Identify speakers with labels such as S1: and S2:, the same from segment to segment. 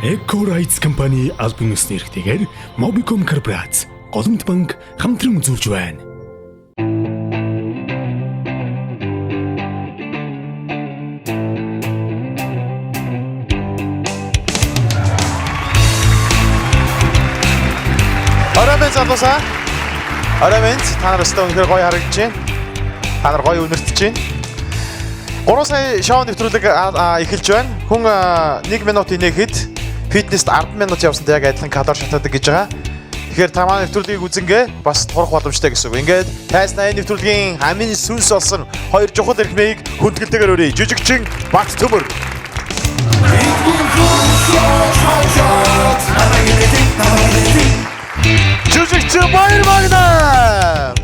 S1: Eco-Rights компани албан ёсны эрхтэйгээр Mobicom Corporates, Голомт банк хамтран үзүүлж байна.
S2: Оройн залуусаа. Оройн та нар өстөө үнэхээр гоё харагдаж байна. Та нар гоё үнэртэж байна. 3 сая шоу нэвтрүүлэг эхэлж байна. Хүн 1 минут инээхэд фитнест 10 минут явсантай яг адилхан калори шатаадаг гэж байгаа. Тэгэхээр та манай нэвтрүүлгийг үзэнгээ бас турах боломжтой гэсэн үг. Ингээд тайснаа нэвтрүүлгийн хамгийн сүнс болсон хоёр чухал эрхмийг хүндгэлтэйгээр өрөө. Жижигчин Бат Төмөр. Жижигчин Баяр Магна.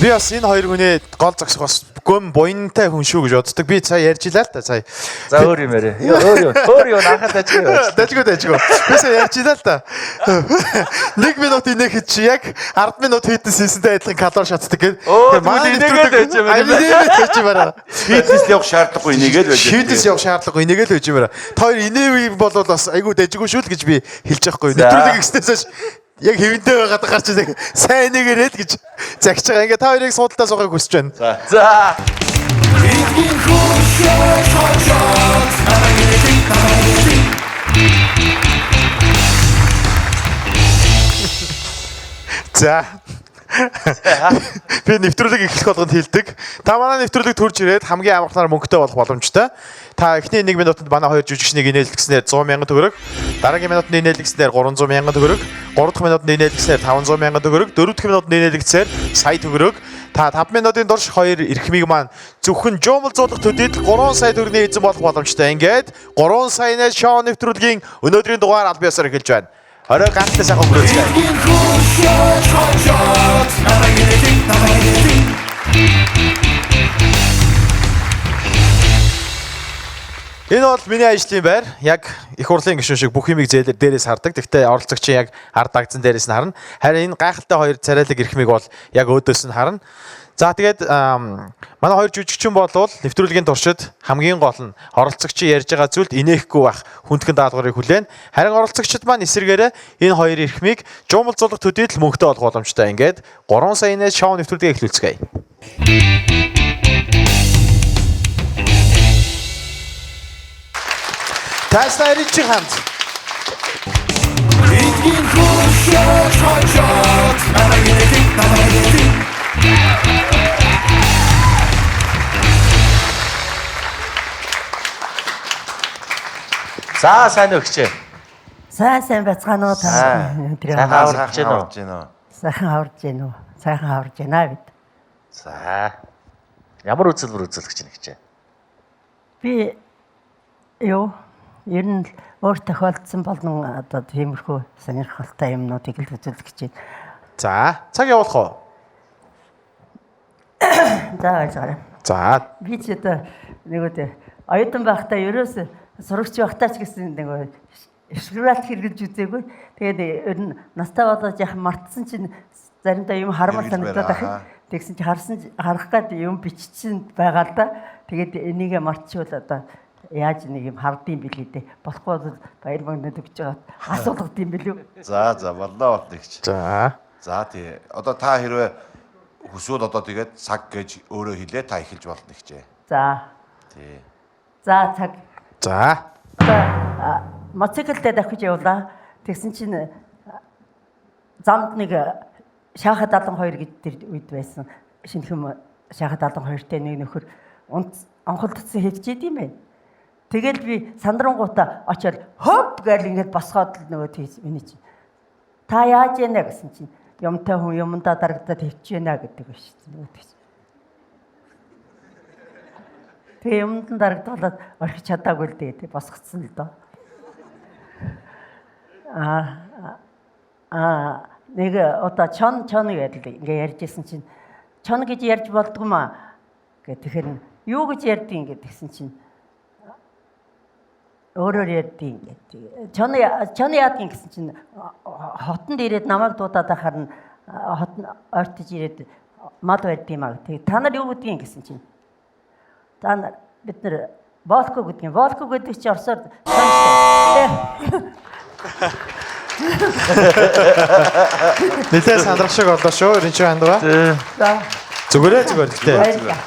S2: Би бас энэ хоёр хүний гол зогсох бас гүн буянтай хүн шүү гэж боддог. Би цаа ярьж илаа л та цаа.
S3: За өөр юм яриа. Өөр юу нахад ажиг.
S2: Дажгүй. Би цаа ярьж илаа л та. 1 минут инээхэд чи яг 10 минут фитнес хийсэнтэй адилхан калори шатдаг гэдэг.
S3: Манай инээгээд байж юм байна.
S2: Инээгээд байж юм байна.
S3: Фитнес явах шаардлагагүй инээгээд байж.
S2: Фитнес явах шаардлагагүй инээгээд байж юм байна. Та хоёр инээвийг бол бас айгүй дажгүй шүү л гэж би хэлж байхгүй. Нэвтрүүлэг гэснээс яг хэвэнтэй байгаад гарч ирэх сайн нэгээрээ л гэж загч байгаа. Ингээ та хоёрыг суудалтаа суухыг хүсэж байна.
S3: За. За. Би нэвтрүүлэг эхлэх болгонд хэлдэг. Та манай нэвтрүүлэг төрж ирээд хамгийн амархнаар мөнгөтэй болох боломжтой. Та эхний 1 минутанд манай хоёр жүжигчнийг инээлгэснээр 100,000 төгрөг, дараагийн минутанд инээлгэснээр 300,000 төгрөг, 3 дахь минутанд инээлгэснээр 500,000 төгрөг, 4 дахь минутанд инээлгэснээр сая төгрөг. Та 5 минутын турш хоёр эрхмийг маань зөвхөн жуумал зуулах төдийд 3 сая төгрөгийн эзэн болох боломжтой. Ингээд 3 саянаас шоу нэвтрүүлгийн өнөөдрийн дугаар аль биесээр эхэлж байна. Орой ганцтай сайхан хүрээцгээе. Энэ бол миний ажлын байр. Яг их хурлын гишүүн шиг бүх юмыг зээлээр дээрээс хардаг. Гэхдээ оролцогчийн яг ард дагцсан дээрээс нь харна. Харин энэ гайхалтай хоёр царайлаг эрхмийг бол яг өөдөөс нь харна. За тэгээд манай хоёр жүжигчин бол нэвтрүүлгийн туршид хамгийн гол нь оролцогчийн ярьж байгаа зүйлд инехгүй байх хүндхэн даалгаврыг хүлээн. Харин оролцогчид маань эсэргээрээ энэ хоёр эрхмийг жуумал зулах төдийд л мөнгөтэй болох боломжтой. Ингээд 3 саянаас шоу нэвтрүүлгээ эхлүүлцгээе. Тасна ирчих хамт. За сайн өгчээ.
S4: Сайн бацгаанаа та.
S3: Сайхан аварч гэнэ үү?
S4: Сайхан аварж байна бид.
S3: За. Ямар үзэлбэр үзүүлэх гэж нэгчээ?
S4: Би ер нь өөр тохиолдсон болон одоо тиймэрхүү сонирхолтой юмнуудыг л үзүүлэх гэж байна.
S2: За, цаг явуулах уу?
S4: За баярлалаа.
S2: За.
S4: Би ч одоо нэг оюутан байхдаа ерөөс сурагч байхдаа ч гэсэн нэг шоколад хэрглэж үзээгүй. Тэгээд ер нь настай болоод яхан мартсан чинь заримдаа юм харамал санагдаад ахив. Тэгсэн чи харах гад юм бичсэн байгаа л да. Тэгээд энийг мартчихвал одоо яаж нэг юм хардсан билээ дээ. Болохгүй бол баяр магнад өгч байгаа асуулгад юм билүү.
S5: За боллоо тэгч.
S2: За.
S5: За тий. Одоо та хэрвээ хүсвэл одоо тэгээд цаг гэж өөрөө хэлээ та эхэлж болно нэгчээ.
S4: За.
S5: Тий.
S4: За цаг.
S2: За.
S4: Моциклдээ давхиж явлаа. Тэгсэн чинь замд нэг шааха 72 гэж тэр үед байсан. Шинэхэн шааха 72-тэй нэг нөхөр онхолдсон хэвчээд юм байна. Тэгэл би сандрангуудаа очиод хоп гэл ингээд босгоод л нөгөө миний чинь та яаж яана гэсэн чинь юмтай хүн юмдаа дарагдаад хэвчээнэ гэдэг биш нөгөө. Тэгээ юмд дарагдуулаад орхиж чадаагүй л дээ босгоцсон л доо. Нэг одоо чон гэдэг ингээ ярьжсэн чинь чон гэж ярьж болдгоомаа гэх тэгэхээр юу гэж ярьдیں۔ Ингээд тэгсэн чинь өөрөөр ярьдیں۔ Ингээд чон яадгийн гэсэн чинь хотонд ирээд намайг дуудаад ахаар нь хот ойртож ирээд мод байдгийн маа. Тэгээ та нар юу гэдгийг гэсэн чинь. Та нар бид нэр волко гэдэг юм. Волко гэдэг чинь орсоор
S2: Нэлээд сандрах шиг боллоо шүү. Эрен чи хандгаа.
S4: За.
S2: Зүгээр гэхдээ.
S4: Баярлалаа.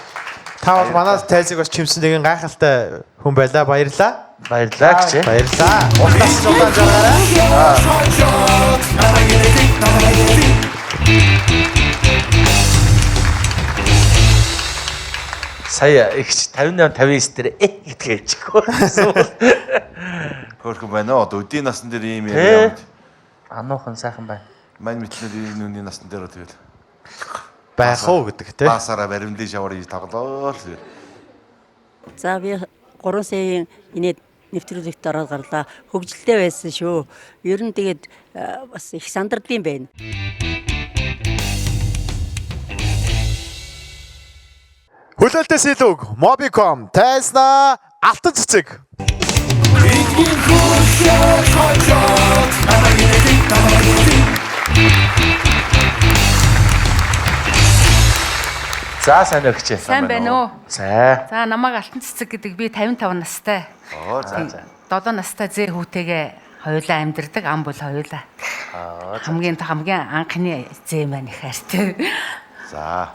S2: Та бол манай тайзыг бас чимсэн нэгэн гайхалтай хүн байлаа. Баярлалаа.
S3: Баярлалаа гэж.
S2: Баярлалаа. Уултаас ч удаан жаргаарай.
S3: Сая ихч 58 59 дээр гэдгээ хэлчихгүй.
S5: Хөрхөн байна уу? Өдийн насн дээр ийм яриа яваад.
S3: Ануухан сайхан байна.
S5: Мань мэтлэр ийм нүуний насн дээр тэгэл.
S2: Байх уу гэдэг те.
S5: Баасаараа баримлын шавар хийж тоглоо л тэгэл.
S4: За би 3 саяын инээд нэвтрүүлэгт ороод гарлаа. Хөгжилтэй байсан шүү. Ер нь тэгээд бас их сандардсан байна.
S2: Хүлээлтээс илүү Mobicom тайзнаа алтан цэцэг.
S3: За сайн өгч.
S6: Сайн байна уу?
S3: Сайн.
S6: За намайг алтан цэцэг гэдэг би 55 настай.
S3: Оо за.
S6: 7 настай зээ хүүтэйгээ хоёулаа амьдэрдэг, ам бол хоёулаа. Хамгийн анхны зээ маань их хайртай.
S5: За.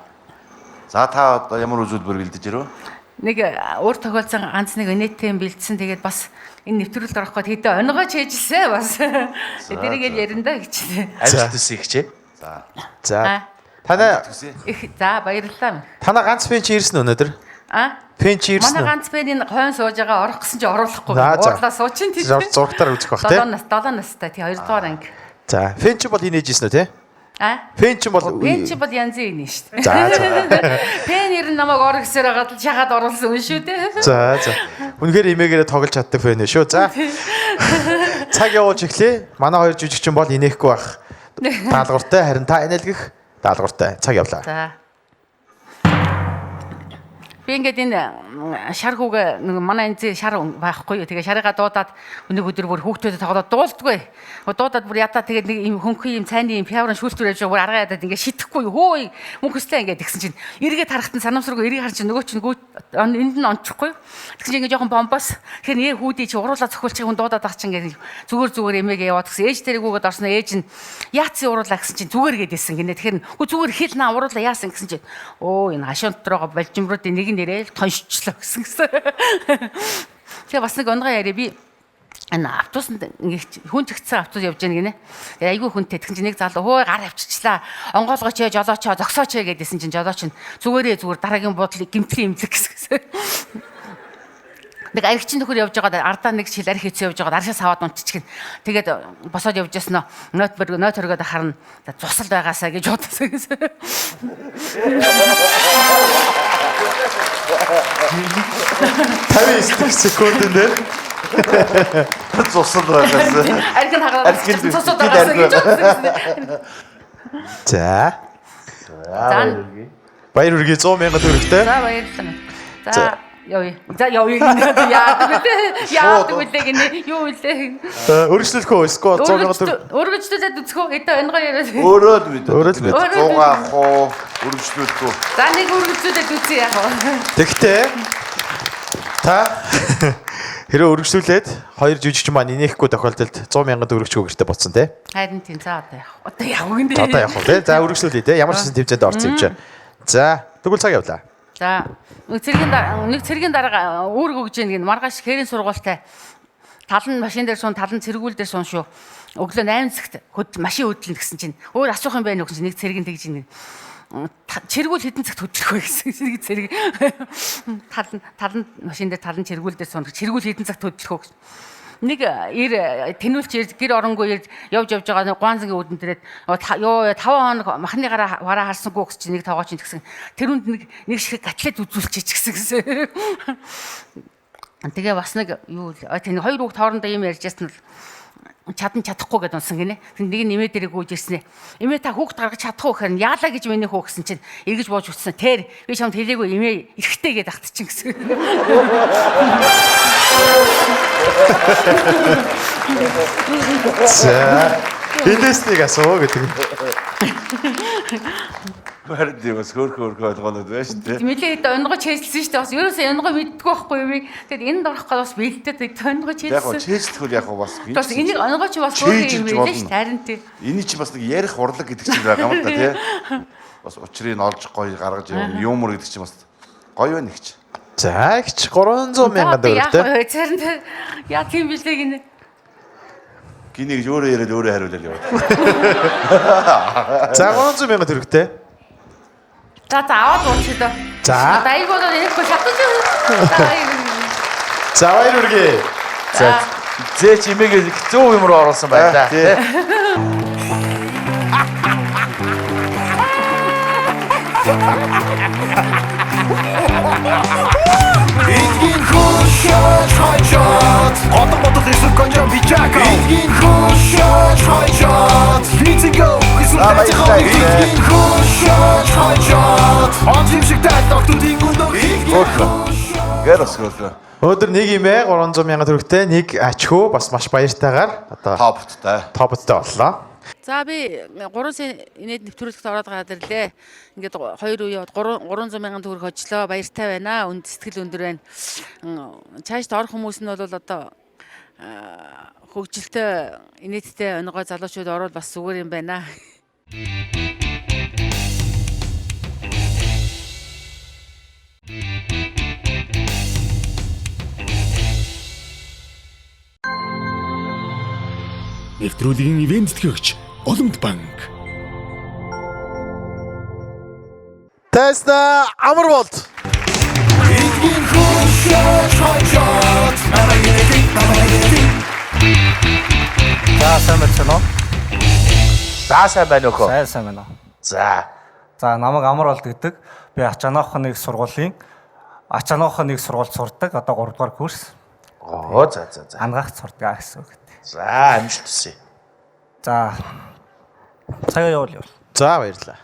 S5: За та одоо ямар үзүүлбэр бэлдэж ирв?
S6: Нэг өөр тохиолдсон ганц нэг инээтэй бэлдсэн. Тэгээд бас энэ нэвтрүүлэлд орох гээд хэдэн онгойч хийжсэн бас. Тэрийгээ ярина гэж.
S3: Ажилт үс ихчээ.
S2: За. Танаа
S6: За баярлалаа.
S2: танаа ганц пенч ирсэн өнөөдөр. Пенч ирсэн.
S6: Манай ганц пенийн хойно сууж байгаа орох гэсэн чинь оруулахгүй.
S2: За.
S6: Уурлаа суучин тийм.
S2: Зургатаар үзэх бах те.
S6: 7 настай тий 2 дугаар анги.
S2: За, пенч бол инээж ирсэн үү те? Пенч бол
S6: Пенч бол янзын инээ шүү дээ.
S2: За.
S6: Пен ер нь намайг орох гэсээр хагаад л шахаад оруулсан юм шүү дээ.
S2: За. Үнэхээр имээгээрээ тоглож чаддаг фэн шүү. За. Цаг явуулж эхлэе. Манай хоёр жүжигчин бол инехгүй байх. Даалгавартай харин та инээлгэх даалгавартай. Цаг явлаа.
S6: За. Би ингээд энэ шар хүүгээ нэг манай энэ шар байхгүй юу. Тэгээ шарыгаа дуудаад өнөг өдөр бүр хүүхдүүдэд тоглоод дуулдаггүй. Дуудаад бүр ядаа тэгээд нэг юм хөнхөн юм цайны юм пяврын шүүлтүүр явж бүр аргаа ядаад ингээд шитгэхгүй юу. Хөөе мөнхөстэй ингээд тэгсэн чинь эргээд харахтан санамсаргүй эргээ харж нөгөө чинь энд нь ончихгүй. Тэгсэн чинь ингээд жоохон бомбоос тэгэхээр хүүдий чи уруулаа зохиолчих хүн дуудаад байгаа чинь ингээд зүгээр эмээгээ яваад гэсэн ээж тэрийг үгээд орсноо ээж нь яац уруулаа гэсэн чинь зүгээр гэдээсэн гинэ. Тэгэхээр хөө зүгээр хэл наа уруулаа яасан гэсэн чинь оо энэ хашаан дотороо болжимруудын нэг нэрэл тоншчлоо гэсэн. Тэгээ бас нэг онгой яриа би автобусанд ингээд хүн зэгцсэн автобус явж байгаа гинэ. Тэгээ айгүй хүнтэй тэгсэн чинь нэг залуу хөө гар авчирчлаа. Онгоолгооч жолооч зогсооч гэдээсэн чинь жолооч нь зүгээр дараагийн буудлыг гимтлийн имлэг гэсэн. Нэг аригчин нөхөр явж байгаа ардаа нэг шил арих хийцээ явж байгаа аршаас аваад унтчихгэн. Тэгээд босоод явж яснаа нот өргөд харна цусал байгаасаа гэж бодсон гэсэн.
S2: 59 секунд дээр
S5: Цусал байгаас.
S6: Ариг нь хагаад цусал байгаасаа гэж бодсон.
S2: За. Баяр үргээ 100,000 төгрөгтэй.
S6: За баярлалаа. За явъя. За явъя гэнэ. Яадаг үлээ гинэ. Юу үлээ.
S2: Өргөжлөх үү? Скол 100,000 төгрөг.
S6: Өргөжлүүлээд үзэх үү? Эдэ онгой яриа.
S5: Өөрөө л бид.
S2: Өөрөө л бид.
S5: 100 авах уу? Өргөжлүүлэх үү?
S6: За нэг өргөжлүүлээд үзье яах вэ?
S2: Тэгтээ та хэрэв өргөжлүүлээд хоёр жүжигчин маань инехгүй тохиолдолд 100,000 төгрөгч өгөртэй болсон те.
S6: Харин тийм за одоо яах вэ? Одоо яах вэ?
S2: Одоо явах уу те. За өргөжлүүлээ те. Ямар ч тэмцээнд орсон юм чи. За тэгвэл цаг явлаа.
S6: За нэг цэргийн дарга үүрэг өгж ийн маргааш хэрийн сургуультай тал нь машин дээр суун тал нь цэргүүл дээр суун шүү. Өглөө 8 цагт машин хөдлөн гэсэн чинь өөр асуух юм байна уу гэсэн нэг цэргийн тэгж ийн цэргүүл хэдэн цагт хөдлөх вэ гэсэн нэг цэрэг тал нь машин дээр тал нь цэргүүл дээр суун цэргүүл хэдэн цагт хөдлөх вэ гэсэн нэг тэнүүлч гэр оронгүй явж байгаа гуанзангийн үүдэн дээрээ ёо 5 хоног махны гараа харсангүй гэж чинь нэг тоогооч гэсэн тэрүнд нэг шиг гатлаад үзүүлчих гэсэн. Тэгээ бас нэг юу тэн хоёр хүүхд хоорондоо юм ярьж ясна чадахгүй гэдээ унсан гинэ. Нэг нь эмээ дээрээ гүйж ирсэн. Эмээ та хүүхд гаргаж чадахгүй гэхээр яалаа гэж миний хүү гэсэн чинь эргэж бууж утсан. Тэр би чамд хэлээгүй эмээ эрэхтэй гэдээ ахтчихин гэсэн.
S2: За. Хинэснийг асуу гэдэг.
S5: Харин тийм бас хөөрхөн болгоонод байна шүү дээ.
S6: Нэлээд онгож хэлсэн шүү дээ. Бас ерөөсөө онгоо мэддэггүй байхгүй юу? Тэгээд энд орох гол бас бэлдээд онгож
S5: Яг гоо
S6: хэлсэн.
S5: чэйжлэхүүл яг гоо бас
S6: Бас энийг онгож бас өөр юм байлаа шүү. Харин тий.
S5: Эний чи бас нэг ярих урлаг гэдэг чинь байгаа юм да тий. Бас учрыг олж гоё гаргаж юмор гэдэг чинь бас гоё байна их ч.
S3: За их 300 мянган төгрөгтэй.
S6: Зарим яа тийм билээ гинэ.
S5: Гинэ гэж өөрөө яриад өөрөө хариулаад яваад.
S3: За 300 мянган төгрөгтэй.
S6: За аваад уучдаа.
S3: За.
S6: Дайгууд нэхгүй шатаж.
S3: За баяр үргээ.
S2: За зээ чимээгээ зөө юм руу оруулсан байна да.
S7: Эдгийн хошооч хойчоод Одон бодол эсвэл конжоо бичако Эдгийн хошооч хойчоод Фитинго эсвэл тайхаа Эдгийн хошооч хойчоод Онжим шиг доктодын гүндөө
S5: Гэрс гол.
S3: Өнөөдөр нэг юм ээ 300 мянган төгрөгтэй нэг ачхөө бас маш баяртайгаар одоо
S5: Топтой.
S3: топтой боллоо.
S6: За би 3 сая инээд нэвтрүүлэгт ороод гараад ирлээ. Ингээд 2 үе 300 мянган төгрөг хочлоо. Баяртай байна. Үнд сэтгэл өндөр байна. Цаашд орох хүмүүс нь бол одоо хөгжилтэй инээдтэй онгой залуучууд орвол бас зүгээр юм байна.
S1: Нэвтрүүлгийн ивент тэтгэгч Олимп банк.
S3: Тесна Амарволт.
S7: Эдгийн хошооч хойчоод
S8: За сайн байна уу?
S2: За сайн байна уу хөө.
S8: Сайн байна уу?
S2: За.
S8: За намайг Амар болд гэдэг. Би Ачаанаахын нэг сургуулийн Ачаанаахын нэг сургуульд сурдаг. Одоо 3 дугаар курс.
S2: Оо за.
S8: Ангаагт сурдаг гэсэн үг.
S2: За амжилт хүсье.
S8: За. Цагаа явуул.
S3: За баярлалаа.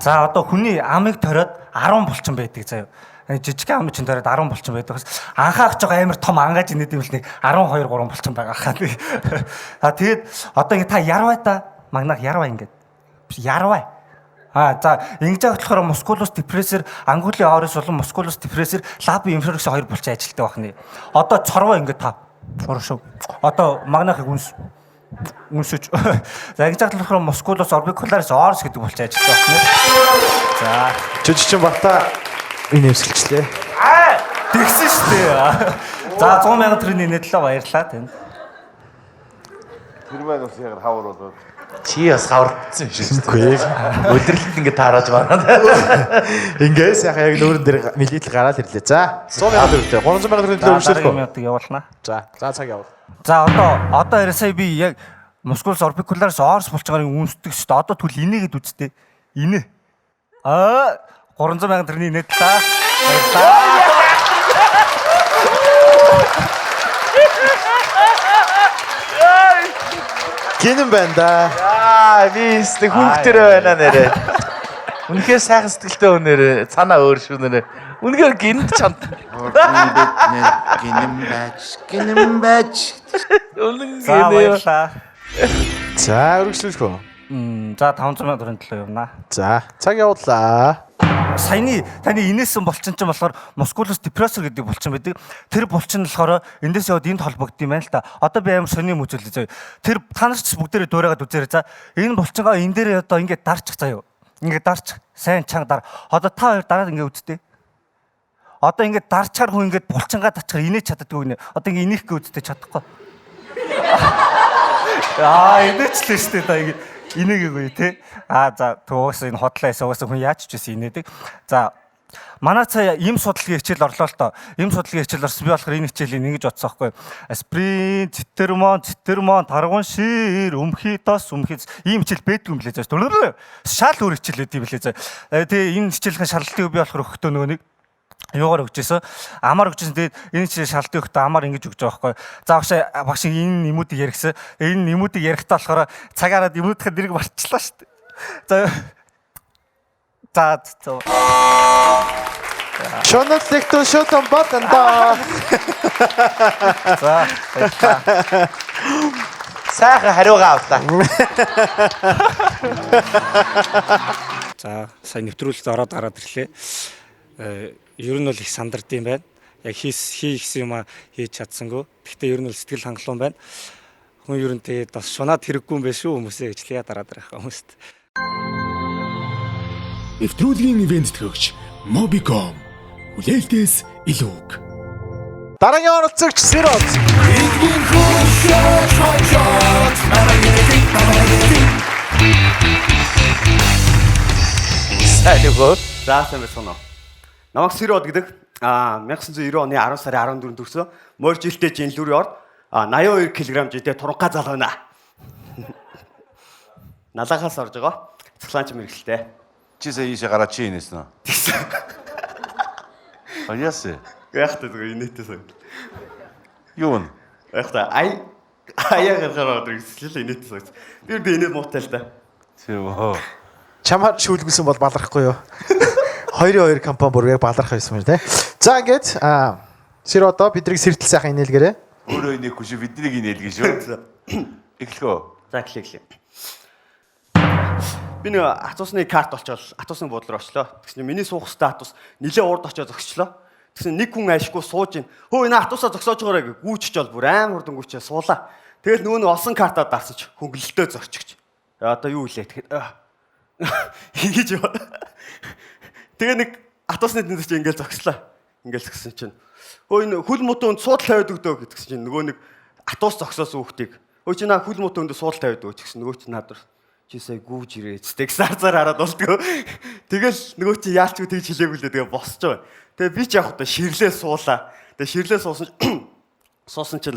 S8: За одоо хүний амыг ториод 10 булчин байдаг заяа. Жижиг ам чинь ториод 10 булчин байдаг. Анхаагч байгаа амар том ангааж инээд юм л нэг 12 3 булчин байгаа хаа. А тэгээд одоо ингэ та ярваа та магнах ярваа ингээд. Ярваа. За ингэж байгаа болохоор мускулус депрессер, ангулын орис болон мускулус депрессер, лаби инфлюкс хоёр булчин ажилтдаг байна. Одоо цорвоо ингэ та. Оршоо. Одоо магнахыг үнсэж. За ингэж байгаа болохоор мускулус орбикуларис орс гэдэг булчин ажилтдаг байна. За
S3: Жижигчин бата энэ өсөлчлээ.
S8: тэгсэн шүү дээ. За 100 мянган төгрөгийн нээдлээ баярлаа танд.
S5: Тэр маань бас яг хавар болоод.
S2: Чи бас хавардсан юм шиг.
S3: Үгүй ээ.
S2: Өдөрлөлт ингэ таарааж байна.
S3: Ингээс яхаа яг нүүрэн дээр милитл гараад ирлээ. За 100 мянган төгрөгтэй 300 мянган төгрөгийн өршөөлөх.
S8: Минутыг явуулнаа.
S3: За цаг явуул.
S8: За одоо сая би яг мускулс орбикуларис орс булчингарыг үнсдэг шүү дээ. Одоо түл инээгээд үзтээ. Инээ. 300 мянган төгрөгийн нээдлээ. Баярлалаа.
S3: Гинэн байна да.
S2: Би сте хүүхдэр байна нэрэ. Үнэхээр сайхан сэтгэлтэй өнөр цанаа өөр шүү нэрэ. Үнэхээр гинт чамд.
S5: Гинэм байж.
S2: Үнэн
S8: За баярлалаа.
S3: За өргөжлөх үү.
S8: За 500 мянган төгрөгийн төлөө явна.
S3: За цаг явууллаа.
S8: Саяны таны инээсэн булчин чинь болохоор мускулус депрессор гэдэг булчин байдаг. Тэр булчин болохоор эндээс яваад энд холбогдсон юм байна л та. Одоо би амар сони юм үзүүлээ заяа. Тэр та нар ч бүгдээрээ дуурайгаад үзээрэй. За энэ булчингаа энэ дээрээ одоо ингээд дарчих заяа. Ингээд дарчих. Сайн чанга дар. Одоо та хоёр дараад ингээд үзтээ. Одоо ингээд дарчаар хүн ингээд булчингаа татчихар инээж чаддаггүй нэ. Одоо ингээд инехгүй үзтээ чадахгүй. Инээчлээ штэ та ингээд инээгээгүй те. За тугаас энэ хотлоос угаасаа хүн яаж ч гэсэн инээдэг. За манай цаа им судалгийн хичээл орлоо л доо. Им судалгийн хичээл орсон би болохоор энэ хичээлийн ингэж бодсон байхгүй. Асприн, циттермон, таргун шир, өмхитос, ийм хичээл бэдгүй юм лээ заа. Шал өөр хичээл өгд юм лээ заа. Тэгээ энэ хичээлийн шалгалтыг би болохоор өгөхдөө нөгөө нэг юугаар өгчээсэн. Амар өгчээсэн. Тэгээд энэ хичээл шалгалтыг өгөхдөө амар ингэж өгч байгаа байхгүй. За багш энэ нэмүүдийг ярихсан. Энэ нэмүүдийг ярихдаа болохоор цагаараа нэмүүдийн нэрийг марцлаа шүү дээ. За
S3: Шонот лектор шотон батанда.
S8: За
S3: Сайхан хариугаа авлаа.
S8: За сайн нэвтрүүлэлт ороод гараад ирлээ. Ер нь бол их сандард юм байна. Яг хийсэн юм хийж чадсангүй. Гэхдээ ер нь бол сэтгэл хангалуун байна. Хүн ер нь тэгээд бас шунаад хэрэггүй юм байна шүү хүмүүсээ гэж лээ дараад ирэх хүмүүст.
S1: Нэвтрүүлгийн ивент төгч Mobicom. Хүлээлтээс илүүг.
S2: Дараагийн оролцогч Сирот.
S7: Эдгийн хөшөөж хожоод
S3: Салюго.
S9: За сайн байна уу. Намайг Сирод гэдэг 1990 оны 10 сарын 14-нд төрсөн. Морь жилтэй жинлүүрийн орд 82 кг жидээ туранхай зал байна. Налахаас орж байгаа. Цэглаанч мэрэгчлээ.
S5: Чи сая ийшээ гараад чи инээсэн үү? Аяасаа.
S9: Яахтай зүгээр инээтэй сан.
S5: Юу вэ?
S9: Яахтай аяагаар гараад ирсэн инээтэй сан. Би өөр инээ муутай л да.
S5: Тэвөө.
S2: Чамаар шүүлгүүлсэн бол баларахгүй юу? 2-2 компани бүр яг баларх байсан юм тий. За ингээд Сирото бидрийг сэртэл сайхан инээлгээрээ.
S5: Өөрөө инээхгүй шүү биднийг инээлгэн шүү. Эхлэхөө.
S9: За эхлэе. Би нэг атусны карт олчоод атусны буудлаар очлоо. Тэгсэн миний суух статус нилээ урд очоод зогсчлоо. Тэгсэн нэг хүн ашгүй сууж ийн. Хөө энэ атусаа зогсоож байгаараа гэж гүйчж бол бүр амар хурдан гүйчээ суулаа. Тэгэл нөгөө нэг олсон картаа дарсаж хөнгөлөлтөө зорчигч. Одоо юу илээ тэгэхэд ингэж яа. Тэгээ нэг атусны дэнд чи ингээл зогслоо. Ингээл зогсон чинь. Хөө энэ хүл мутанд суудал тавиад өгдөө гэдгсэн чинь нөгөө нэг атус зогсоосон хүүхдийг. Хөө чи наа хүл мутанд суудал тавиад өгч гэсэн нөгөө чи надад чи сая гүүж ирээ цэцэг сарзаар хараад болтгоо. Тэгэл нөгөө чи яалчгүй тэгж хэлээгүй лээ тэгээ босч байгаа. Тэгээ би ч яг одоо ширлээ суулаа. Тэгээ ширлээ суусан чинь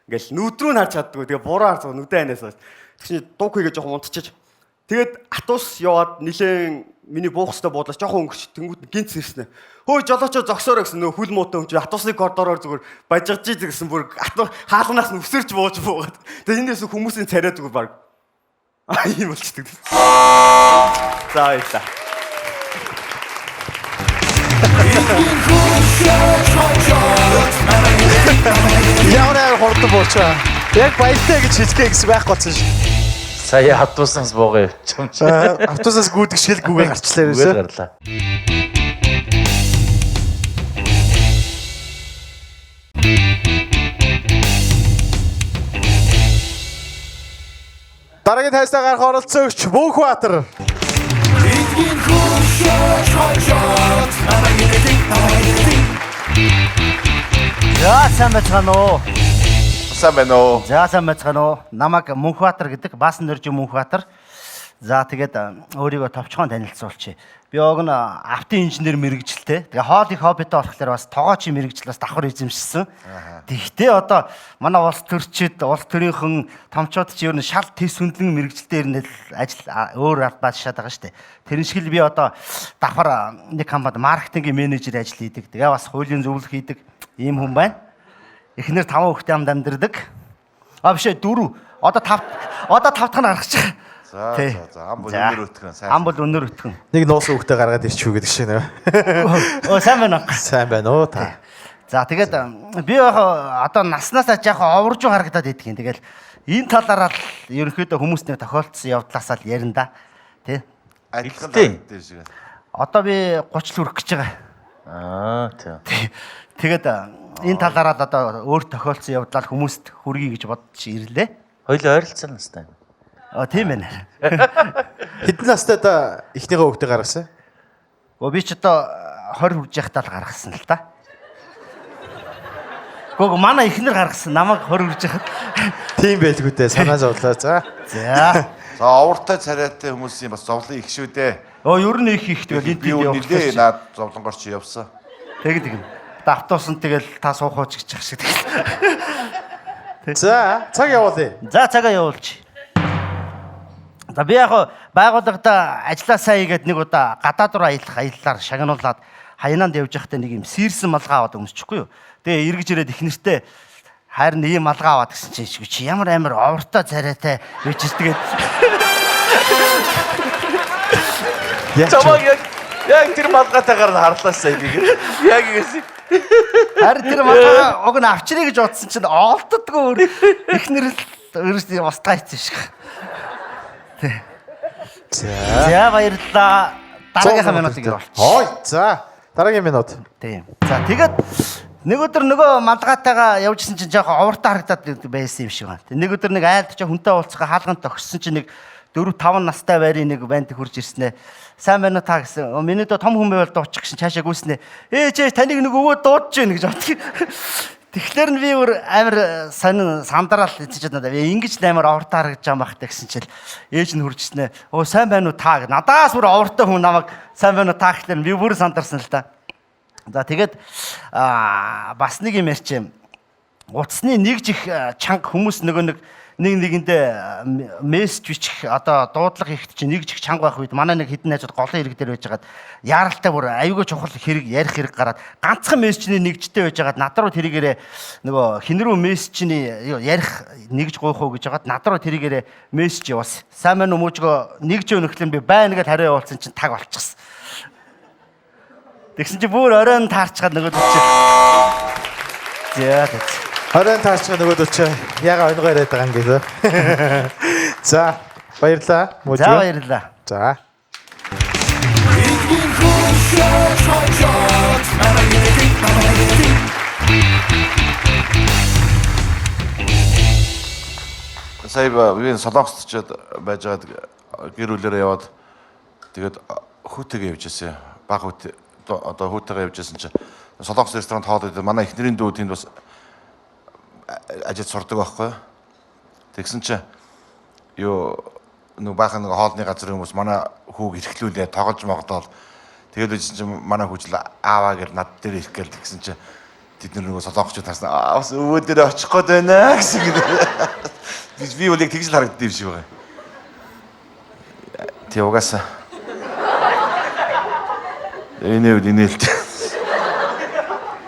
S9: ингээл нүдрүү нь харж чаддгүй. Тэгээ буруу харж нүдэн анаас. Тэгсэн чи дуг хийгээ жоохон унтчих. Тэгээд атус яваад нилээн миний буух хөстө буудлаа жоохон өнгөрч тэнгууд гинц ирсэн. Хөөе жолоочоо зогсоорой гэсэн нөгөө хүл муутай хүн чи атусны коридороор зүгээр бажигж ий гэсэн бүр хаалганаас нь өсөрч бууж буугаад. Тэгээд энэс хүмүүсийн царай зүгээр баг ийм болчихдаг. За яа.
S2: Яавраар хордон буучаа. Яг баяртай гэж хэлгээ гэсэн байхгүй болсон шүү.
S3: Сая хатуусанс буугаа явчихсан чи.
S2: Автобусаас гүйдэг шилгүүгээ гарчлаа
S3: Үгээр
S2: ерөөсөө.
S3: гарлаа.
S2: Дараагийн тайсаа гарах оролцогч Бүүхбаатар.
S7: Эдгийн хөшөөж хожоод
S10: За сайн байцгаана уу.
S5: Сайн байна уу?
S10: За сайн байцгаана уу. Намайг Мөнхбаатар гэдэг, Баасан Нөржин Мөнхбаатар. За тэгээд өөрийгөө товчхон танилцуулчих. Би огн автын инженер мэрэгчлээ. Тэгээ хоолыг хоббитой болохоор бас тоогоочийн мэрэгжил бас давхар эзэмшсэн. Тэгтээ одоо манай улс төрчид, улс төрийнхэн томчууд чи ер нь шал тэс хөндлөн мэрэгжилтэй ирнэл ажил өөр ард баашаад байгаа шүү дээ. Тэр шиг л би одоо давхар нэг компанид маркетингийн менежер ажил хийдэг. Тэгээ бас хуулийн зөвлөх хийдэг ийм хүн байна. Эхнэр 5 хүүхдээ хамт амьдардаг. Биш 4. Одоо 5 дахь нь гарах чинь.
S5: За ам бол өнөр өтгөн сайн.
S10: Ам бол өнөр өтгөн.
S2: Нэг нуусан хүүхдээ гаргаад ирчихв гэдэг шиг нэ.
S10: Сайн байна уу?
S2: Сайн байна уу та.
S10: За тэгээд би одоо наснасаа жаахан оврж харагдаад идэх юм. Тэгэл энэ талаараа л ерөнхийдөө хүмүүсний тохиолдсон явдлаасаа л ярина да. Тэ?
S5: Адилхан дээ шиг.
S10: Одоо би 30 л хүрэх гэж байгаа.
S3: Тийм.
S10: Тэгээд энэ талаараа л одоо өөр тохиолдсон явдлаа хүмүүст хүргэе гэж бодож ирлээ.
S3: Хоёул ойролцоо настай.
S10: Тийм байна.
S2: Хэдэн настай та эхнийхээ хүүхдээ гаргасан?
S10: Би ч одоо 20 хүрж байхдаа л гаргасан л та. Гөө манай эхнэр гаргасан, намайг 20 хүрж байхад.
S2: Тийм байлгүй дээ. Санаа зовлоо. За.
S10: За.
S5: За овртой царайтай хүмүүсийн бас зовлон их шүү дээ.
S10: Ер нь их тэгэл
S5: Би үнэндээ наад зовлонгоор чи явсан.
S10: Тэгнэ. Автобусанд тэгэл та суухууч гэж ах шиг тэгэл.
S2: За, цаг явуулъя.
S10: За цагаа явуулчих. За би яг байгууллагада ажиллаа сайн хийгээд нэг удаа гадаад руу аяллаар шагнуулаад хаянаанд явж байхдаа нэг юм сэрсэн малгай аваад өмсчихгүй юу. Тэгээ эргэж ирээд их нэртэй харин ийм малгай аваад гэсэн чинь чи ямар амар овртой царайтай гэж тэгээд
S3: Чамаг яг тэр малгайтайгаар харлаасаа би. Яг ингэсэн.
S10: харин тэр малгай уг нь авчирыг гэж бодсон чинь олддоггүй ихнэр ерөөсөө устгай хийсэн шиг.
S3: За.
S10: Баярлалаа. Дараагийн минутыг болчих.
S3: Ой. За. Дараагийн минут.
S10: Тийм. За тэгээд нэг өдөр нөгөө малгайтайгаа явжсэн чинь жоохон овртаа харагдаад байсан юм шиг байна. Нэг өдөр нэг айлд ч хүнтэй уулзгаа хаалганд тогссон чинь нэг 4-5 настай байрын нэг банд хурж ирснэ. Сайн байна уу та гэсэн. Миний доо том хүн байвал дуучих гэсэн цаашаа гүйснэ. Ээ таныг нэг өвөө дуудаж гин гэж бодчих. Тэгэхээр нь би бүр амар сонин сандараал эцэж надад ингэж амар овртаа харагдаж байгаа байх гэсэн чил ээж нь хуржснэ. Оо сайн байна уу та. Надаас бүр овртой хүн намайг сайн байна уу та гэхлээр би бүр сандарсан л та. За тэгээд бас нэг юм ярьчих юм. Утасны нэг жих чанга хүмүүс нөгөө нэгэндээ мессеж бичих одоо дуудлага хийхэд чинь нэг жих чанга байх үед манай нэг хідэн найзууд голын хэрэг дээр байжгаад яаралтай бүр аюулгүй чухал хэрэг ярих хэрэг гараад ганцхан мессежний нэгжтэй байжгаад над руу тэрийгээрээ нөгөө хин рүү мессежний ярих нэгж гуйх уу гэж хагаад над руу тэрийгээрээ мессеж явуулсан. Сайн мэн хүмүүжгөө нэгж өнөхлөн би байна гэж хариу явуулсан чинь таг болчихсон. Тэгсэн чи бүр оройн таарчгаад нөгөө төчөө. За тэгс.
S3: Оройн таарчгаад нөгөө төчөө. Яга өнгөө яриад байгаа юм гээ. За, баярлаа. Мужи.
S10: За баярлаа.
S3: За.
S7: Эдгээр хөшөө чойжот
S5: Сая би солонгосчод байж байгаад гэр бүлээрээ яваад тэгээд хүүтэйгээ явжсэн. Баг хүүтэй одоо хүүтэйгээ явжсэн чинь солонгос ресторанд хоол идэх манай эхнэрийн дүү тэнд бас ажил сурдаг байхгүй. Тэгсэн чинь нэг баахан нэг хоолны газар хүмүүс манай хүүг эрхлүүлээ тоглож могдоол тэгээд үжсэн чинь манай хүүжил ааваа гэр над дээр ирэх гээл тэгсэн чинь тэд нөгөө солонгосчууд харсан бас өвөө дээр очих гээд байна гэсэн гэдэг. Би бол яг тэгж л харагддаг юм шиг байгаа. Тэг угаасаа. Инээлт.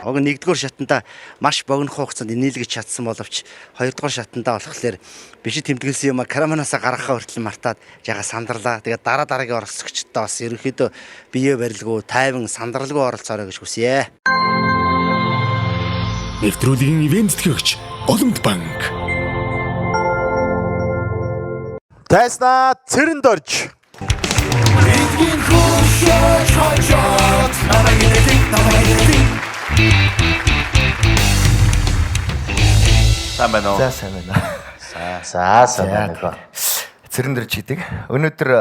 S10: Уг нэгдүгээр шатанда маш богино хугацаанд инээлгэж чадсан боловч хоёрдугаар шатанда болохоор бишид тэмдэглэсэн юм караманасаа гаргахаа хүртэл мартаад яга сандарлаа. Тэгээд дараагийн оролцогчдод бас ерөнхийдөө бие барилгүй, тайван сандралгүй оролцоорой гэж хүсье.
S1: Нэвтрүүлгийн ивент тэтгэгч Олимп банк.
S3: Тайснаа цэрэнд орж.
S7: Эдгээр хөшөө чойжот
S5: Сайн байна уу?
S11: За сайн байна. Сайн байна. Цэрэндэр чидэг. Өнөөдөр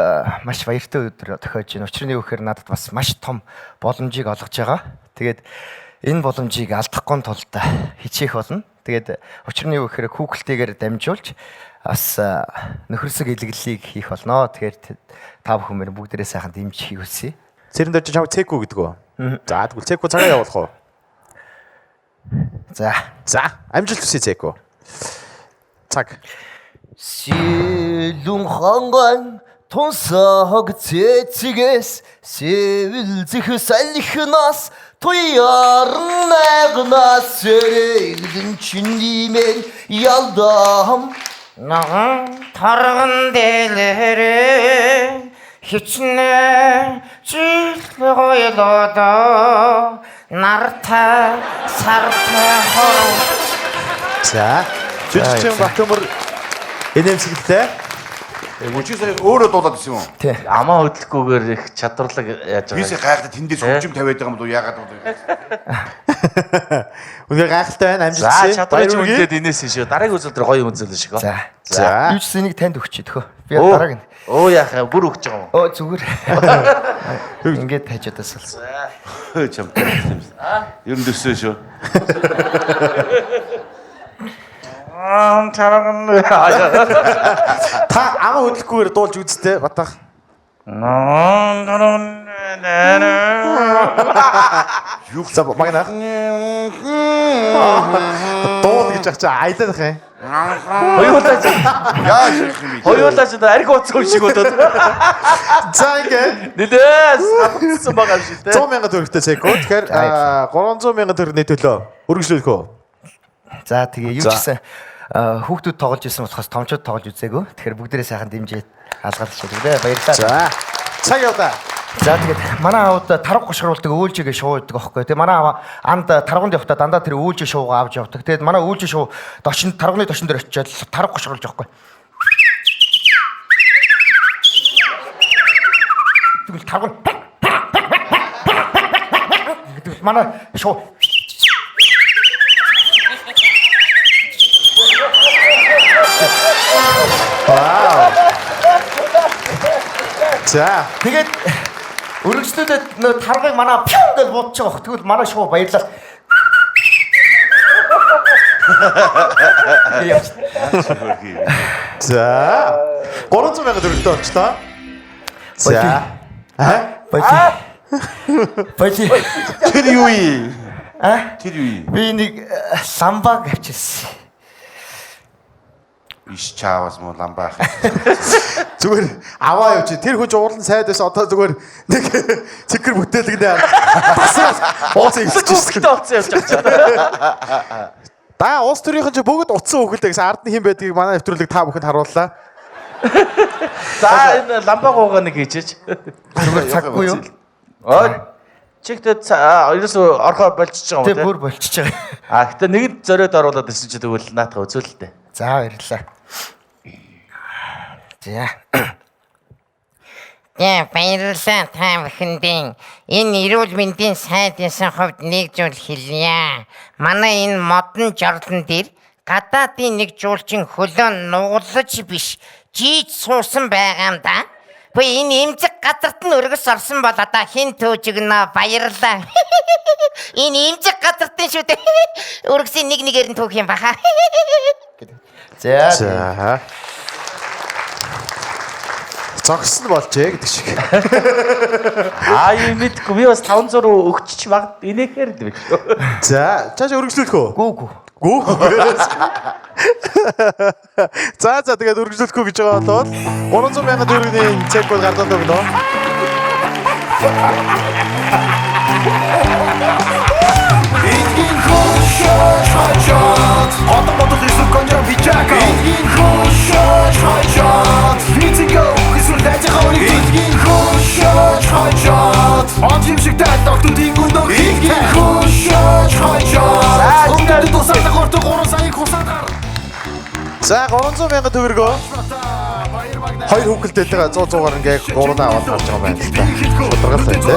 S11: маш баяртай өдөр тохиож байна. Учир нь юу гэхээр надад бас маш том боломжийг олгож байгаа. Тэгээд энэ боломжийг алдахгүй тулд хичээх болно. Тэгээд учир нь юу гэхээр Google-тэйгээр дамжуулж бас нөхөрсөг илэглэлийг хийх болно. Тэгэхээр та бүхэн минь бүгдээрээ сайхан дэмжихийг хүсье.
S3: Цэрэнд орж чамд цэкүү гэдэг үү? За тэгвэл цэкүү цагаа явуулах уу?
S11: За
S3: амжилт хүсье цэкүү. Цаг.
S11: Сэлүн ханган тунсаг цэцгээс сэвэлзэх салхинаас туяарн нагнаас сэрэгдэн чиндимэн ялдам наган тарган дэлэрэ хичнэ жилгойлодо нарта сарта хоо.
S3: За. Жүжигчин Баттөмөр энэмсэгтэй.
S5: Мужи сая өөрөө дуулаад ирсэн юм уу?
S11: Тий. Амаа хөдлөхгүйгээр их чадварлаг яаж
S5: Би сая гайхаад тэндээс хөгжим тавиад байгаа юм дуу яагаад вэ?
S3: Үнээр гайхалтай байна амжилт хүсье.
S11: чадварч үлдээд инээс шүү. Дараагийн үзэл дээр гоё юм үзүүлнэ шиг.
S3: За.
S11: Юу ч энийг танд өгч идэх. Би дарааг нь. Оо яахаа бүр өгч байгаа юм. Оо зүгээр. Ингээд тажидаас л.
S5: Чам. Ер нь дэвсэн шүү.
S3: Та амаа хөдлөхгүйгээр дуулж үзтээ батах. Юу за магнаа. Дуул гэж ачаа аялах юм.
S11: Хоёулаа
S5: Яаж юм бэ?
S11: хоёулаа ч ариг утсан шиг бодоод.
S3: За ингэ.
S11: Нэлээс авсан байгаа шүү дээ.
S3: 100,000 төгрөгтэй цэкүү. Тэгэхээр 300,000 төгрөгийн төлөө үргэлжлүүлэх үү?
S11: За тэгээ юу ч гэсэн хүүхдүүд тоглож ирсэн болохоос томчууд тоглож үзээгүй. Тэгэхээр бүгдээрээ сайхан дэмжиж алгалж байна. Баярлалаа.
S3: За. Цаг яваа.
S11: За тэгээд манай аауд тарга гошгоруулдаг үүлжигээ шуудаг аахгүй. Тэгээд манай аав анд тарганд явахдаа дандаа тэр үүлжи шуугаа авч явдаг. Тэгээд манай үүлжи шуу тарганы дошин дээр очиод тарга гошгоруулж аахгүй. Тэгвэл тарган манай шуу
S2: За
S11: тэгээд өргөжлөлөд нөө таргыг манай пиу гэж бодож байгаа. Тэгвэл манай шуу баярлал.
S2: За 300 сая төгрөгтэй болчлоо. За.
S11: Баярлал.
S5: Тэр юу юм? Тэр юу юм?
S11: Би нэг ламбаг авчихсан.
S5: Иш чаавас муу ламбаах.
S2: Зүгээр аваа явж. Тэр хүн уурлан сайд байсан. Одоо зүгээр нэг цэгэр бүтээлгнээ ууц ихэлчихсэн.
S3: Утсан явж байгаа.
S2: Та уус төрийнхэн ч бүгд утсан хөглөө гэсэн ард нь хэн байдгийг манай нэвтрүүлэг та бүхэнд харууллаа.
S3: За энэ ламбагуугаа нэг хийчээч.
S11: Цаггүй юу?
S3: Чигтээ ерөөсөө орхоо болчихж байгаа юм
S11: тийм. Тэг бүр болчихж байгаа.
S3: Гэтээ нэгэд зориод оруулаад ирсэн чи тэгвэл наатах үзүүлэлтэй.
S11: За баярлалаа. За. Баярлалаа та бүхэндээ. Энэ эрүүл мэндийн сайдын хувьд нэг зүйл хэлье. Манай энэ модон жорлон дээр гадаадын нэг жуулчин хөлөө нугалж биш жийж суусан байгаа юм да. Гэхдээ энэ имзэг газарт нь өргөс орсон бол одоо хэн төөжгнө баярлалаа. Энэ имзэг газартын шүү дээ. Өргөсийн нэг нэгээр нь түүх юм баха.
S2: За. Зогсон болжээ гэдэг шиг.
S3: Юу мэдгүй би бас 500 өгчих баг инээхээр л биш.
S2: За, чааш өргөжлүүлэх үү?
S11: Гүү.
S2: За тэгээд өргөжлүүлэхгүй гэж байгаа болоод 300 сая төгрөгийн цэг бол гардаад өгнө.
S7: Эдгийн хошот одоо бодож ирсэн конжоо бичака Эдгийн хошот Витиго эсвэл дайжгаа үнийг Эдгийн хошот Онжим шиг доктодын гүндөө Эдгийн хошот Өндөрт тусаад гортог 3 сая хусаад
S2: За 300 сая төгрөгөө хоёр хүүхэлдэлтэйгээ 100-100-аар ингээ гурлаа аваад гарч байгаа байна л та. Шударгалтай тийм.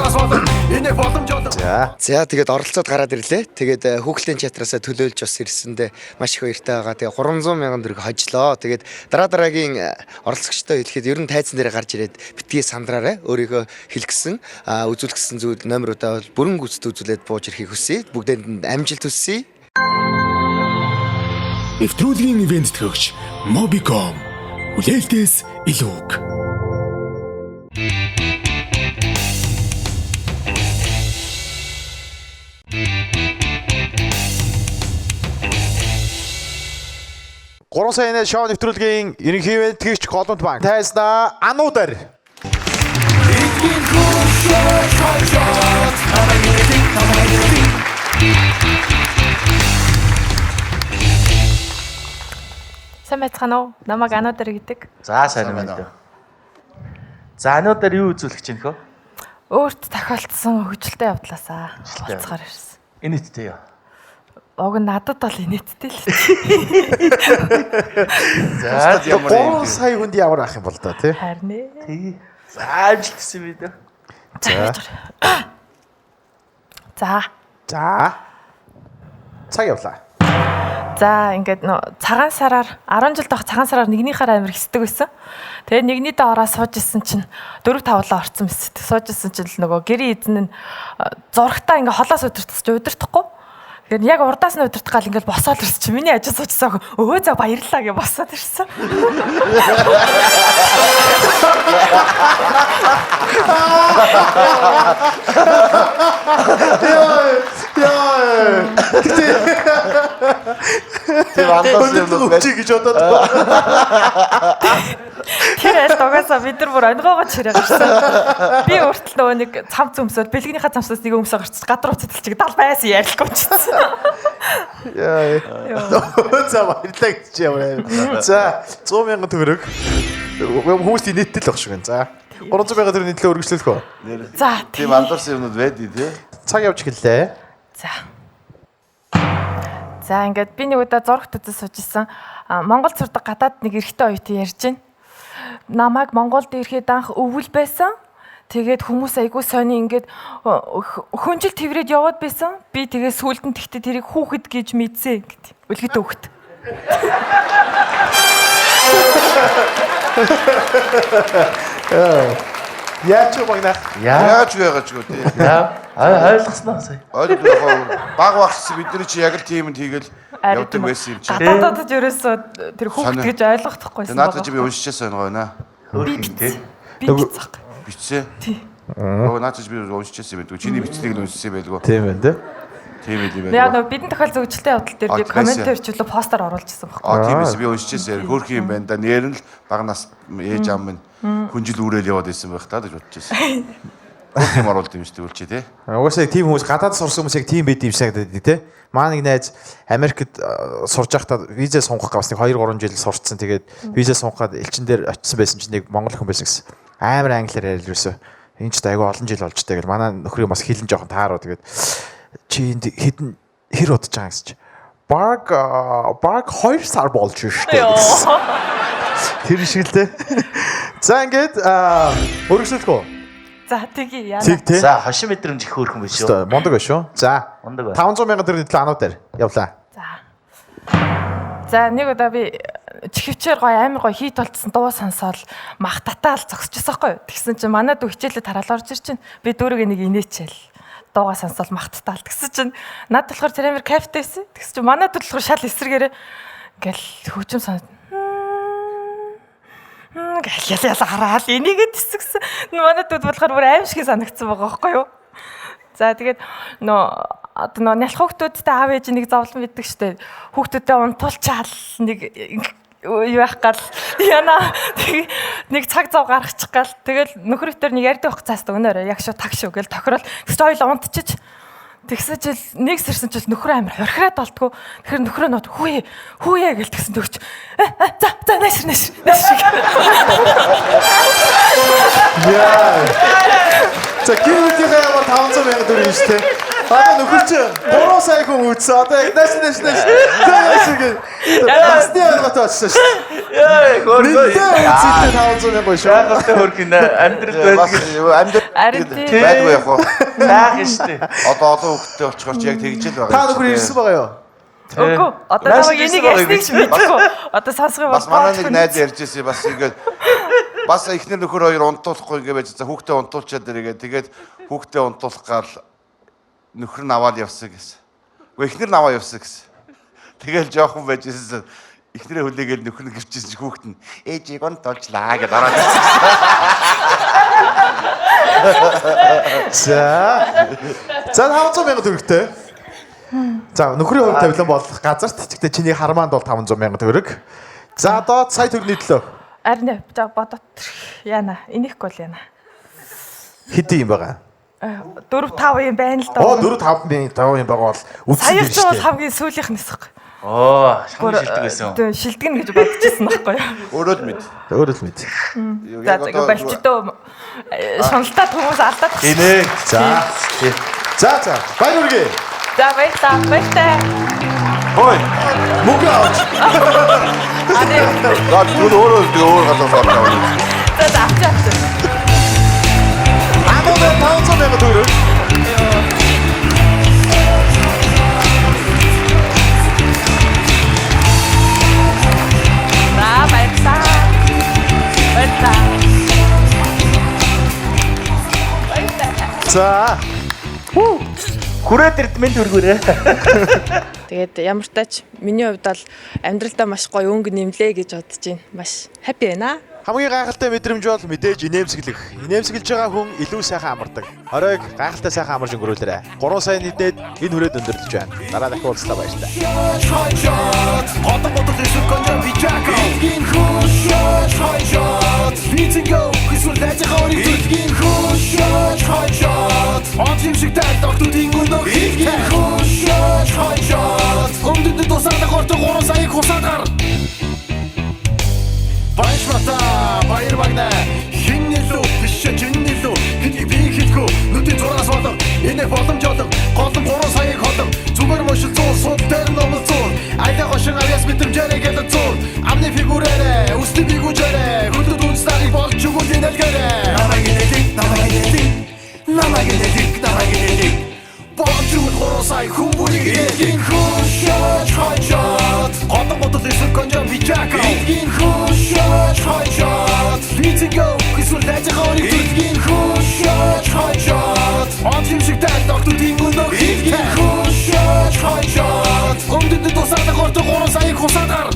S11: За тэгээд оролцоод гараад ирлээ. Тэгээд хүүхлийн чатраасаа төлөөлж бас ирсэндээ маш их баяртай байгаа. Тэгээд 300 сая төгрөг хожлоо. Тэгээд дараагийн оролцогчтой хэлэхэд ер нь тайзан дээр гарч ирээд битгий сандраарай. Өөрийгөө хэлгэсэн, үзүүлгэсэн зүйл номеруудаа бол бүрэн гүйцэд үзүүлээд бууж ирэхийг хүсье. Бүгдээнд амжилт хүсье.
S1: Нэвтрүүлгийн ивент төгч Mobicom үлээлтээс илүүг.
S2: Гурван саяны шоу нэвтрүүлгийн ерөнхий ивент төгч Голомт банк тайзнаа ануудар.
S12: Сайн байцгаана уу? Намайг ануудар гэдэг.
S3: За сайн байна уу. За ануудар юу үзүүлэх гэж байна хөө?
S12: Өөрт тохиолдсон хөвжөлтэй явдлаасаа уулзгаар ирсэн.
S3: Инээдтэй юу?
S12: Уг нь надад бол инээдтэй л.
S2: За 3 сая хүнд ямар ах юм бол та тий?
S12: Харин ээ.
S3: Тий. За амжилт хүсье бид.
S12: За.
S2: Цаг явлаа.
S12: За ингээд цагаан сараар 10 жил дах цагаан сараар нэгнийхээ амир хэсдэг байсан. Тэгээд нэгнийдээ ороо сууж исэн чинь 4 5 орцсон мэт. Сууж исэн чинь нөгөө гэрийн эзэн нь зургатаа ингээ холоос удирдах чи удирдахгүй. Тэгээд яг урдаас нь удирдах гал ингээд босоод ирсэн чи миний ажил суужсан өө за баярлалаа гэж босоод ирсэн.
S2: Тэр андаас юм байна гэж бодоод.
S12: Тэр аль дугаасаа бид нар бүр онгоогоо чирээ гарсан. Би өөртөө нөгөө нэг цамц өмсөөл бэлгийнхаа цамцаас нэг өмсөө гарч гадар уцад чиг дал байсан ярилгүй чицсэн.
S2: За баярлалаа гэж ямар. За 100 сая төгрөг. Хүмүүст инээдтэй л баг шиг байна. За. 300,000 төгрөгийн төлөө үргэлжлүүлэх үү?
S12: За
S5: Тийм алдарсан юмнууд байдий тий.
S2: Цаг явж эхэллээ.
S12: За. За ингээд би нэг удаа зурагт үзэж сууж исэн. Монгол сурдаг гадаад нэг эрэгтэй оюутан ярьж байна. Намайг Монголд ирэхэд анх өвөл байсан. Тэгээд хүмүүс айгүй сони ингээд хүнжил тврээд яваад байсан. Би тэгээд сүулт нь тэгтээ тэрийг хүүхэд гэж мэдсэн гэдэг. Үлгэт өгт.
S2: Яаж ч багнаа.
S5: Яаж байгаа ч үгүй тий.
S10: Ойлгосноо сая.
S5: Ойлгоо. Баг багс бидний чи яг л тиймд хийгээл явдаг байсан юм чи.
S12: Гадаадд ерөөсөө тэр хүүхэд гэж ойлгохдохгүй.
S5: Наадах чи би уншижсэн байгаа нэ.
S12: Би бицэг.
S5: Бичсэн. Тий. Наадах би уншижсэн байдаг. Чиний бичснийг л уншсан байлгүй.
S2: Тийм байна тий.
S5: Тийм ээ
S12: байна. Яг бидний тохиол зөвчлөлтийн явдал дээр би комментээр чөлөө постэр оруулжсэн байна.
S5: Тийм ээ би уншижсэн. Хөөх юм байна да. Нэр нь л баг нас ээж ам минь хүнжил үүрэл яваад исэн байх та гэж бодчихсон. Хөөх юм оруулд юм шүү дээ үлчи тий.
S2: Угаасаа тийм хүмүүс гадаад сурсан хүмүүс яг тийм байд юм шиг гэдэг тий. Маа нэг найз Америкт сурж байхдаа виза сунгах гавс нэг 2-3 жил сурцсан. Тэгээд виза сунгахад элчин дээр очисон байсан чинь нэг монгол хүн байсан гэсэн. Амар англиар ярьж ирсэн. Энд ч айгүй олон жил болж байгаа. Манай нөхрийг бас хэлэн жоохон тааруу. Тэгээд чи энд хэдэн хэр удаж байгаа гэсэн чи. Баг 2 сар болж шүү дээ. Тэр шиг л дээ. За ингээд өргөжлөх үү?
S12: За тэгье яа.
S10: За хошин мэдрэмж их хөөрхөн биш үү?
S2: Мондог биш үү? За 500,000 төгрөгийн төлөө анууд дээр явлаа.
S12: За нэг удаа би чихвчээр гоё амар гоё хийт болцсон дуу сонсоол мах татаал зогсчихсан байхгүй юу? Тэгсэн чинь манай дүү хичээлээ тараал орж ир чинь би дүүрэг нэг инээчээл дууга сонсоол мах татаал тэгсэн чинь над болохоор тэр амар кайфтайсэн. Тэгсэн чинь манай дүү болохоор шал эсрэгээрээ ингээл хөгжим соноод яла хараал энийгээ тэсгсэн. Манай дүүд болохоор бүр аимшиг санагдсан байгаа байхгүй юу? За тэгээд одоо нялх хүүхдүүдтэй аав ээж нэг зовлон мэддэг штэ. Хүүхдүүдэд унтуулчаал нэг юу яах гал яна нэг цаг зав гаргачих гал тэгэл нөхрөтөр нэг ярьдаг байх цаастаа өнөөрэ яг шууд таг шүү гэл тохирол тэгс хоёул унтчих. Тэгсэн чил нэг сэрсэн чил нөхрөө амар хорхираад болтгоо. Тэгэхээр нөхрөө нот хүүе гэл тэгсэн төгч. За нэш.
S2: Яа. За гинүтийн ямар 500,000 төгрөг юм шүү дээ. Одоо нөхөр чи 3 сая хүн үзсэн. Одоо яг нэш. Яасны ойлготой очсон шүү дээ.
S10: Яа,
S2: гөргөө. 500,000 гоё шүү.
S10: Яагаад хөргөн амьдрал
S5: байдгүй яг уу.
S10: Заах штэ.
S5: Одоо олон хүүхдтэй болчихоор чи яг тэгж л байгаа.
S2: Та нөхөр ирсэн байгаа юу?
S12: Үгүй. Одоо намайг энийг ясныг ч мэдэхгүй. Одоо сонсгоо
S5: бас манай нэг найз ярьж ирсэн бас ингээд бас ихнэр нөхөр хоёр унтуулахгүй ингээд байж за хүүхдээ унтуулчаад ирээ. Тэгээд хүүхдээ унтуулах гал нөхөр нь аваад явсан гэсэн. Уу ихнэр нь аваа явсан гэсэн. Тэгэл жоохон байж ирсэн. Ихнэрээ хүлээгээл нөхөр нь гэрчсэн чи хүүхд нь ээжийг унтуулчлаа гэж ороод ирсэн. За
S2: 500,000 төгрөгтэй. За нөхрийн хувь тавилан болох газарт гэхдээ чиний хармаанд бол 500,000 төгрөг. За одоо сая төгрөгийн төлөө.
S12: Арин за бодот яана энийхгүй л яана.
S2: Хэдий юм байгаа?
S12: 4-5 юм байна л да.
S2: 4-5 юм байгаа бол
S12: үгүй шүү дээ. Хамгийн сүүлийнх нь эсэх.
S10: Шамын шилдэг байсан.
S12: Тэг шилдэгнэ гэж бодчихсон байхгүй юу?
S5: Өөрөө л мэд.
S12: За тэгээ болчдоо шуналтаад хүмүүс алдаад.
S2: Инээ. За. Баяр хүргэе.
S12: За баярлалаа.
S2: Хой. Мугаач.
S5: За өөр газар авах.
S12: За авчаач.
S2: Амаа 500,000 төгрөг. За.
S10: Хүрээд ирдмэн төргөрөө.
S12: Тэгээд ямар ч тач миний хувьд бол амьдралдаа маш гоё өнгө нэмлээ гэж бодож байна. Маш happy байна.
S2: Хамгийн гайхалтай мэдрэмж бол мэдээж инээмсэглэх. Инээмсэглэж байгаа хүн илүү сайхан амардаг. Оройг гайхалтай сайхан амарч өнгөрүүлээрэй. 3 сая нийтээд энэ хүрээд өндөрлөж байна. Дараа дахин уулзлаа баярлалаа.
S7: Баяр багнаа хин чиний лүү биш чиний лүү гэдгийг би хэлэхгүй нүдийн зураас болон энэ боломж олон голом 3 саяг холон зүгээр мөшил зур суд дээр номл зур айда гошин авяас мэдрэмжээрээ гэдэг зур амны фигурээрээ үстэй би гүжээрээ хүлд үнстарыг болж өгүүл инэлгээрээ намайг инэлэг Бочуд хоросай хүмбүрийг эдгийн хөшөөж хойчоод Годон бодол эсрэг гонжон бичака эдгийн хөшөөж хойчоод Бицинго эсвэл дайцахаарыг эдгийн хөшөөж хойчоод Он хэмшиг тайлт охтуудын өнөг эдгийн хөшөөж хойчоод Өмдөд тусаад хордог 3 саяг хусаад гар